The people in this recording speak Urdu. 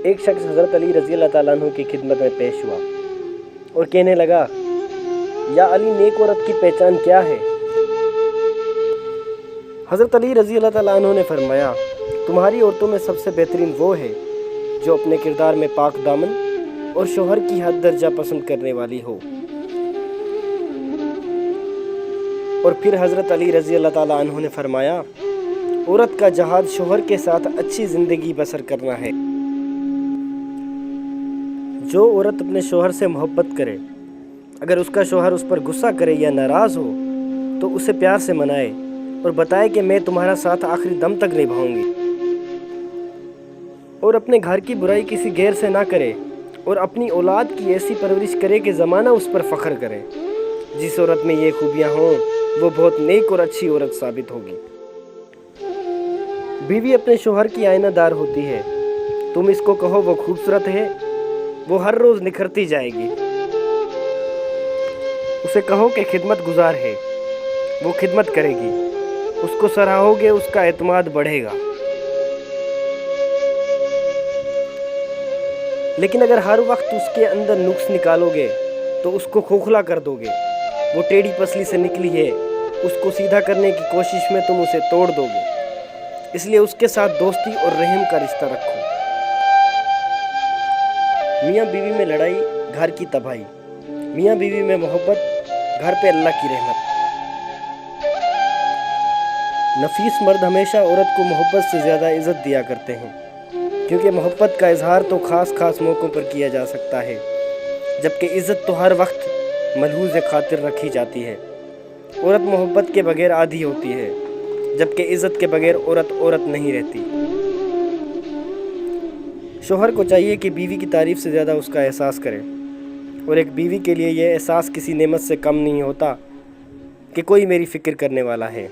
ایک شخص حضرت علی رضی اللہ تعالیٰ عنہ کی خدمت میں پیش ہوا اور کہنے لگا، یا علی، نیک عورت کی پہچان کیا ہے؟ حضرت علی رضی اللہ تعالیٰ عنہ نے فرمایا، تمہاری عورتوں میں سب سے بہترین وہ ہے جو اپنے کردار میں پاک دامن اور شوہر کی حد درجہ پسند کرنے والی ہو۔ اور پھر حضرت علی رضی اللہ تعالیٰ عنہ نے فرمایا، عورت کا جہاد شوہر کے ساتھ اچھی زندگی بسر کرنا ہے۔ جو عورت اپنے شوہر سے محبت کرے، اگر اس کا شوہر اس پر غصہ کرے یا ناراض ہو تو اسے پیار سے منائے اور بتائے کہ میں تمہارا ساتھ آخری دم تک نبھاؤں گی، اور اپنے گھر کی برائی کسی غیر سے نہ کرے، اور اپنی اولاد کی ایسی پرورش کرے کہ زمانہ اس پر فخر کرے۔ جس عورت میں یہ خوبیاں ہوں وہ بہت نیک اور اچھی عورت ثابت ہوگی۔ بیوی اپنے شوہر کی آئینہ دار ہوتی ہے، تم اس کو کہو وہ خوبصورت ہے، وہ ہر روز نکھرتی جائے گی۔ اسے کہو کہ خدمت گزار ہے، وہ خدمت کرے گی، اس کو سراہو گے، اس کا اعتماد بڑھے گا۔ لیکن اگر ہر وقت اس کے اندر نقص نکالو گے تو اس کو کھوکھلا کر دو گے، وہ ٹیڑھی پسلی سے نکلی ہے، اس کو سیدھا کرنے کی کوشش میں تم اسے توڑ دو گے۔ اس لیے اس کے ساتھ دوستی اور رحم کا رشتہ رکھو۔ میاں بیوی میں لڑائی گھر کی تباہی، میاں بیوی میں محبت گھر پہ اللہ کی رحمت۔ نفیس مرد ہمیشہ عورت کو محبت سے زیادہ عزت دیا کرتے ہیں، کیونکہ محبت کا اظہار تو خاص موقعوں پر کیا جا سکتا ہے، جبکہ عزت تو ہر وقت ملحوظ خاطر رکھی جاتی ہے۔ عورت محبت کے بغیر عادی ہوتی ہے، جبکہ عزت کے بغیر عورت نہیں رہتی۔ شوہر کو چاہیے کہ بیوی کی تعریف سے زیادہ اس کا احساس کرے، اور ایک بیوی کے لیے یہ احساس کسی نعمت سے کم نہیں ہوتا کہ کوئی میری فکر کرنے والا ہے۔